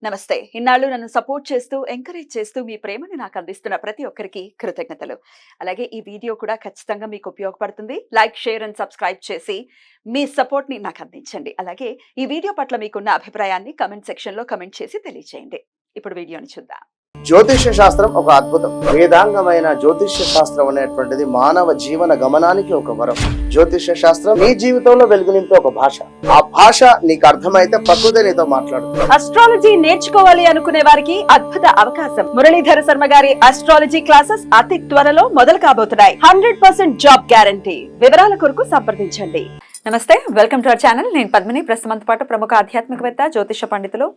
నమస్తే. ఇన్నాళ్ళు నన్ను సపోర్ట్ చేస్తూ, ఎంకరేజ్ చేస్తూ మీ ప్రేమని నాకు అందిస్తున్న ప్రతి ఒక్కరికి కృతజ్ఞతలు. అలాగే ఈ వీడియో కూడా ఖచ్చితంగా మీకు ఉపయోగపడుతుంది. లైక్, షేర్ అండ్ సబ్స్క్రైబ్ చేసి మీ సపోర్ట్‌ని నాకు అందించండి. అలాగే ఈ వీడియో పట్ల మీకున్న అభిప్రాయాన్ని కామెంట్ సెక్షన్‌లో కామెంట్ చేసి తెలియజేయండి. ఇప్పుడు వీడియోని చూద్దాం. జ్యోతిష్య శాస్త్రం ఒక అద్భుతం. వేదాంగమైన జ్యోతిష్య శాస్త్రం అనేటువంటిది మానవ జీవన గమనానికి ఒక వరం. జ్యోతిష్య శాస్త్రం నీ జీవితంలో వెలుగు నింపే ఒక భాష. ఆ భాష నీకు అర్థమైతే ప్రకృతి నీతో మాట్లాడుతుంది. అస్ట్రాలజీ నేర్చుకోవాలి అనుకునే వారికి అద్భుత అవకాశం. మురళీధర శర్మ గారి అస్ట్రాలజీ క్లాసెస్ అతి త్వరలో మొదలు కాబోతున్నాయి. 100% జాబ్ గ్యారంటీ. వివరాల కొరకు సంప్రదించండి. నమస్తే, వెల్కమ్ టు అవర్ ఛానల్. నేను పద్మిని. ప్రస్తుతంతో పాటు ప్రముఖ ఆధ్యాత్మికవేత్త, జ్యోతిష పండితులు,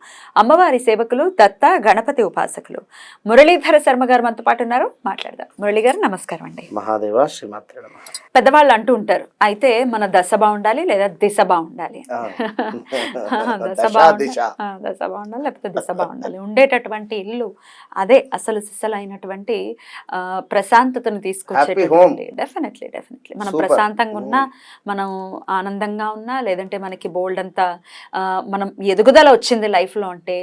అమ్మవారి సేవకులు, దత్త గణపతి ఉపాసకులు మురళీధర శర్మ గారు మనతో పాటు ఉన్నారు. మాట్లాడదాం. మురళి గారు నమస్కారం అండి. మహాదేవ శ్రీమాత్రే నమః. పెద్దవాళ్ళు అంటూ ఉంటారు, అయితే మన దశ బాగుండాలి లేదా దిశ బాగుండాలి. దశ బాగుండాలి లేకపోతే దిశ బాగుండాలి. ఉండేటటువంటి ఇల్లు అదే అసలు సిసలైనటువంటి ప్రశాంతతను తీసుకొచ్చేటటువంటి. డెఫినెట్లీ మనం ప్రశాంతంగా ఉన్నా, మనం ఆనందంగా ఉన్నా, లేదంటే మనకి బోల్డ్ అంతా మనం ఎదుగుదల వచ్చింది లైఫ్లో అంటే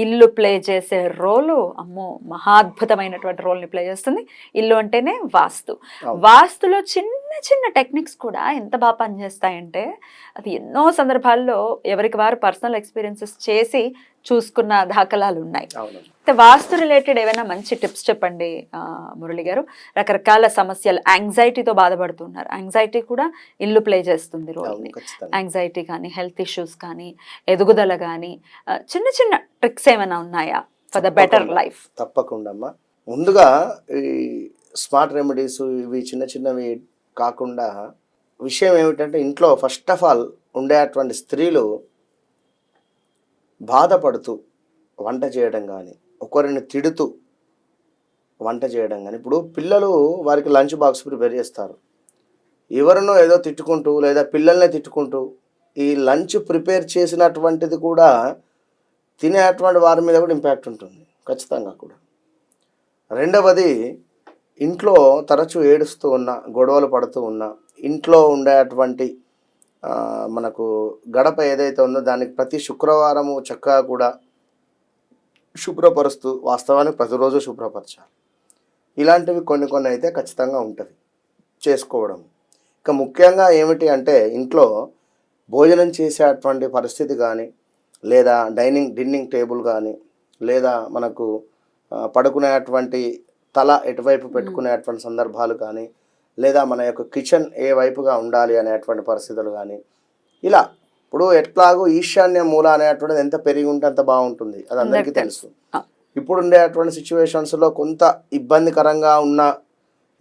ఇల్లు ప్లే చేసే రోలు అమ్మో మహాద్భుతమైనటువంటి రోల్ని ప్లే చేస్తుంది. ఇల్లు అంటేనే వాస్తులో చిన్న చిన్న టెక్నిక్స్ కూడా ఎంత బాగా పనిచేస్తాయంటే అది ఎన్నో సందర్భాల్లో ఎవరికి వారు పర్సనల్ ఎక్స్పీరియన్సెస్ చేసి చూసుకున్న దాఖలాలు ఉన్నాయి. వాస్తు రిలేటెడ్ ఏమైనా మంచి టిప్స్ చెప్పండి మురళి గారు. రకరకాల సమస్యలు, యాంగ్జైటీతో బాధపడుతున్నారు. యాంగ్జైటీ కూడా ఇల్లు ప్లే చేస్తుంది రోల్ని. యాంగ్జైటీ కానీ, హెల్త్ ఇష్యూస్ కానీ, ఎదుగుదల కానీ, చిన్న చిన్న ట్రిక్స్ ఏమైనా ఉన్నాయా ఫర్ ద బెటర్ లైఫ్? తప్పకుండా అమ్మా. ముందుగా ఈ స్మార్ట్ రెమెడీస్ ఇవి చిన్న చిన్నవి కాకుండా విషయం ఏమిటంటే, ఇంట్లో ఫస్ట్ ఆఫ్ ఆల్ ఉండేటువంటి స్త్రీలు బాధపడుతూ వంట చేయడం కానీ, ఒకరిని తిడుతూ వంట చేయడం కానీ. ఇప్పుడు పిల్లలు వారికి లంచ్ బాక్స్ ప్రిపేర్ చేస్తారు, ఎవరినో ఏదో తిట్టుకుంటూ లేదా పిల్లల్ని తిట్టుకుంటూ ఈ లంచ్ ప్రిపేర్ చేసినటువంటిది కూడా తినేటువంటి వారి మీద కూడా ఇంపాక్ట్ ఉంటుంది ఖచ్చితంగా కూడా. రెండవది, ఇంట్లో తరచూ ఏడుస్తూ ఉన్నా, గొడవలు పడుతూ ఉన్నా, ఇంట్లో ఉండేటువంటి మనకు గడప ఏదైతే ఉందో దానికి ప్రతి శుక్రవారము చక్కగా కూడా శుభ్రపరుస్తూ, వాస్తవానికి ప్రతిరోజు శుభ్రపరచాలి. ఇలాంటివి కొన్ని అయితే ఖచ్చితంగా ఉంటుంది చేసుకోవడం. ఇక ముఖ్యంగా ఏమిటి అంటే, ఇంట్లో భోజనం చేసేటువంటి పరిస్థితి కానీ, లేదా డిన్నింగ్ టేబుల్ కానీ, లేదా మనకు పడుకునేటువంటి తల ఎటువైపు పెట్టుకునేటువంటి సందర్భాలు కానీ, లేదా మన యొక్క కిచెన్ ఏ వైపుగా ఉండాలి అనేటువంటి పరిస్థితులు కానీ, ఇలా ఇప్పుడు ఎట్లాగో ఈశాన్య మూల అనేటువంటిది ఎంత పెరిగి ఉంటే అంత బాగుంటుంది, అది అందరికీ తెలుసు. ఇప్పుడు ఉండేటువంటి సిచ్యువేషన్స్లో కొంత ఇబ్బందికరంగా ఉన్న,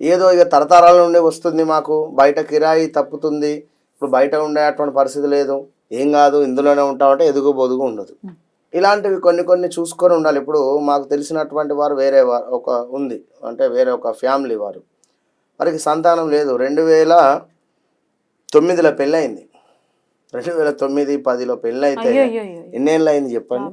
ఏదో ఇక తరతరాల నుండి వస్తుంది, మాకు బయట కిరాయి తప్పుతుంది, ఇప్పుడు బయట ఉండేటువంటి పరిస్థితి లేదు, ఏం కాదు ఇందులోనే ఉంటామంటే ఎదుగు బొదుగు ఉండదు. ఇలాంటివి కొన్ని చూసుకొని ఉండాలి. ఇప్పుడు మాకు తెలిసినటువంటి వారు వేరే ఒక ఉంది, అంటే వేరే ఒక ఫ్యామిలీ వారికి సంతానం లేదు. 2009లో పెళ్ళయింది. 2009-10లో పెళ్ళైతే ఎన్నేళ్ళు అయింది చెప్పండి.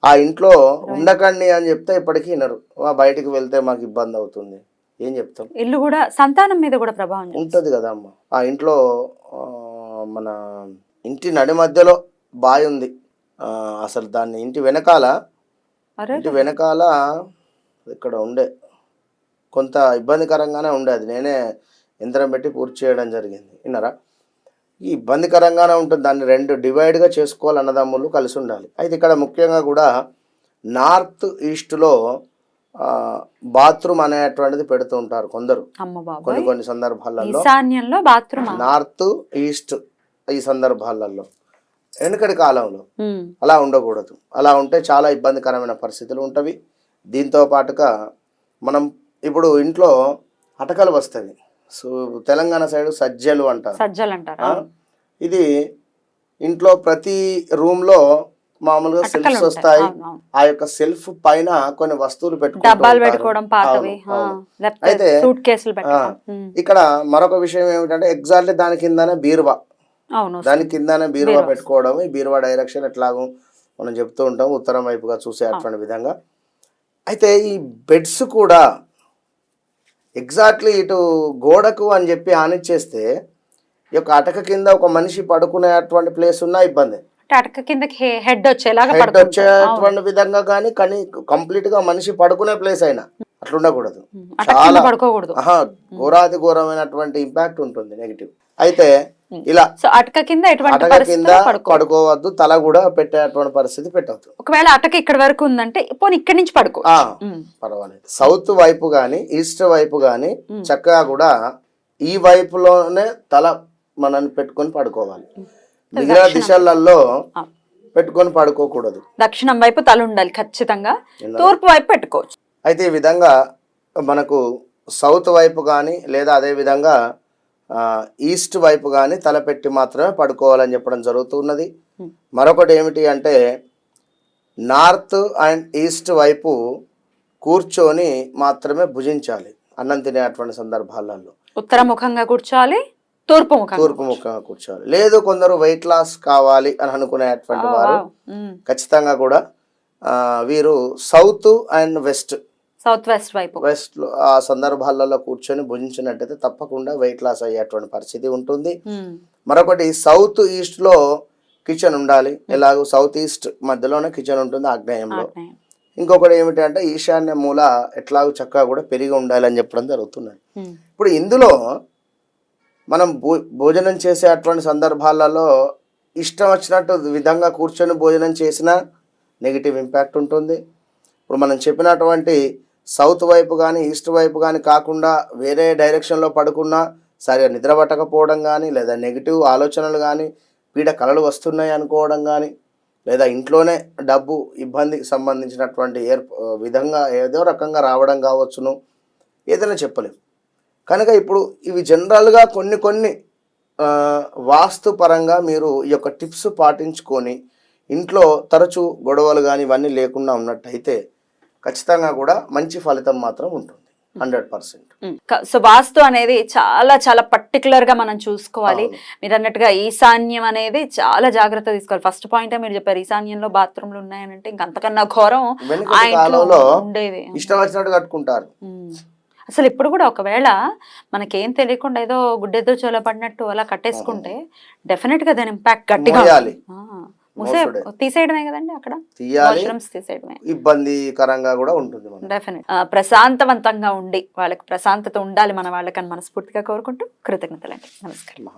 ఆ ఇంట్లో ఉండకండి అని చెప్తే ఇప్పటికీ వినరు. బయటికి వెళ్తే మాకు ఇబ్బంది అవుతుంది, ఏం చెప్తాం. ఇల్లు కూడా సంతానం మీద కూడా ప్రభావం ఉంటుంది కదా అమ్మ. ఆ ఇంట్లో మన ఇంటి నడి మధ్యలో బావి ఉంది. అసలు దాన్ని ఇంటి వెనకాల ఇక్కడ ఉండే కొంత ఇబ్బందికరంగానే ఉండేది. నేనే యంత్రం పెట్టి పూర్తి చేయడం జరిగింది. విన్నారా? ఈ ఇబ్బందికరంగానే ఉంటుంది. దాన్ని 2 డివైడ్గా చేసుకోవాలి, అన్నదమ్ములు కలిసి ఉండాలి. అయితే ఇక్కడ ముఖ్యంగా కూడా నార్త్ ఈస్ట్లో బాత్రూమ్ అనేటువంటిది పెడుతూ ఉంటారు కొందరు. కొన్ని సందర్భాలలో నార్త్ ఈస్ట్ ఈ సందర్భాలలో. వెనుకటి కాలంలో అలా ఉండకూడదు. అలా ఉంటే చాలా ఇబ్బందికరమైన పరిస్థితులు ఉంటవి. దీంతో పాటుగా మనం ఇప్పుడు ఇంట్లో అటకలు వస్తాయి. సో తెలంగాణ సైడ్ సజ్జలు అంటారు. ఇది ఇంట్లో ప్రతి రూమ్లో మామూలుగా సెల్ఫ్స్ వస్తాయి. ఆ యొక్క సెల్ఫ్ పైన కొన్ని వస్తువులు పెట్టుకోవడం. అయితే ఇక్కడ మరొక విషయం ఏమిటంటే, ఎగ్జాక్ట్లీ దాని కిందనే బీరువా పెట్టుకోవడం. ఈ బీరువా డైరెక్షన్ ఎట్లాగో మనం చెప్తూ ఉంటాం, ఉత్తరం వైపుగా చూసే అటువంటి విధంగా. అయితే ఈ బెడ్స్ కూడా ఎగ్జాక్ట్లీ ఇటు గోడకు అని చెప్పి ఆనిచ్చేస్తే, ఈ యొక్క అటక కింద ఒక మనిషి పడుకునేటువంటి ప్లేస్ ఉన్నా ఇబ్బంది. అంటే అటక కిందకి హెడ్ వచ్చేలాగా హెడ్ పడుకుంటారు. వచ్చేటువంటి విధంగా కానీ కంప్లీట్ గా మనిషి పడుకునే ప్లేస్ అయినా అట్లా ఉండకూడదు. అటక కింద చాలా పడుకోకూడదు. ఘోరాతి ఘోరమైనటువంటి ఇంపాక్ట్ ఉంటుంది నెగిటివ్. అయితే ఇలా సో అటక కింద ఎటువంటి అటక కింద పరిస్థితుల్లో పడుకోవద్దు, తల కూడా పెట్టేటువంటి పరిస్థితి పెట్టవద్దు. ఒకవేళ అటక ఇక్కడ వరకు ఉందంటే పోనీ ఇక్కడి నుంచి పడుకో. పర్వాలేదు. సౌత్ వైపు గాని ఈస్ట్ వైపు గాని చక్కగా కూడా ఈ వైపులోనే తల మనం పెట్టుకొని పడుకోవాలి. మిగిలిన దిశలలో పెట్టుకొని పడుకోకూడదు. దక్షిణం వైపు తల ఉండాలి ఖచ్చితంగా, తూర్పు వైపు పెట్టుకోవచ్చు. అయితే ఈ విధంగా మనకు సౌత్ వైపు కానీ లేదా అదే విధంగా ఈస్ట్ వైపు కానీ తలపెట్టి మాత్రమే పడుకోవాలని చెప్పడం జరుగుతున్నది. మరొకటి ఏమిటి అంటే నార్త్ అండ్ ఈస్ట్ వైపు కూర్చొని మాత్రమే భుజించాలి అన్నం తినేటువంటి సందర్భాలలో. ఉత్తరముఖంగా కూర్చోవాలి, తూర్పు ముఖంగా కూర్చోవాలి. లేదు కొందరు వెయిట్ లాస్ కావాలి అని అనుకునేటువంటి వారు ఖచ్చితంగా కూడా వీరు సౌత్ అండ్ సౌత్ వెస్ట్ లో ఆ సందర్భాలలో కూర్చొని భుజించినట్టయితే తప్పకుండా వెయిట్ లాస్ అయ్యేటువంటి పరిస్థితి ఉంటుంది. మరొకటి సౌత్ ఈస్ట్ లో కిచెన్ ఉండాలి. ఎలాగో సౌత్ ఈస్ట్ మధ్యలోనే కిచెన్ ఉంటుంది ఆగ్నేయంలో. ఇంకొకటి ఏమిటి అంటే ఈశాన్య మూల ఎట్లాగో చక్కగా కూడా పెరిగి ఉండాలి అని చెప్పడం జరుగుతున్నది. ఇప్పుడు ఇందులో మనం భోజనం చేసే అటువంటి సందర్భాలలో ఇష్టం వచ్చినట్టు విధంగా కూర్చొని భోజనం చేసినా నెగిటివ్ ఇంపాక్ట్ ఉంటుంది. ఇప్పుడు మనం చెప్పినటువంటి సౌత్ వైపు కానీ ఈస్ట్ వైపు కానీ కాకుండా వేరే డైరెక్షన్లో పడుకున్నా సరిగా నిద్ర పట్టకపోవడం కానీ, లేదా నెగిటివ్ ఆలోచనలు కానీ, పీడ కలలు వస్తున్నాయి అనుకోవడం కానీ, లేదా ఇంట్లోనే డబ్బు ఇబ్బందికి సంబంధించినటువంటి విధంగా ఏదో రకంగా రావడం కావచ్చును, ఏదైనా చెప్పలేము. కనుక ఇప్పుడు ఇవి జనరల్గా కొన్ని వాస్తు పరంగా మీరు ఈ యొక్క టిప్స్ పాటించుకొని ఇంట్లో తరచూ గొడవలు కానీ ఇవన్నీ లేకుండా ఉన్నట్టయితే ఖచ్చితంగా కూడా మంచి ఫలితం మాత్రం ఉంటుంది 100%. సో వాస్తు అనేది చాలా చాలా పర్టికులర్ గా మనం చూసుకోవాలి. మీరు అన్నట్టుగా ఈశాన్యం అనేది చాలా జాగ్రత్త తీసుకోవాలి. ఫస్ట్ పాయింట్ మీరు చెప్పారు, ఈశాన్యంలో బాత్రూమ్లు ఉన్నాయనంటే ఇంకంతకన్నా ఘోరం ఉండేది. ఇష్టం వచ్చినట్టు కట్టుకుంటారు. అసలు ఇప్పుడు కూడా ఒకవేళ మనకేం తెలియకుండా ఏదో గుడ్డేదో చోల పడినట్టు అలా కట్టేసుకుంటే డెఫినెట్ గా దాని ఇంపాక్ట్ గట్టిగా తీసేయడమే కదండి, అక్కడ తీసేయడమే ఇబ్బందికరంగా కూడా ఉంటుంది. డెఫినెట్ ప్రశాంతవంతంగా ఉండి వాళ్ళకి ప్రశాంతత ఉండాలి మన వాళ్ళకని మనస్ఫూర్తిగా కోరుకుంటూ కృతజ్ఞతలండి. నమస్కారం.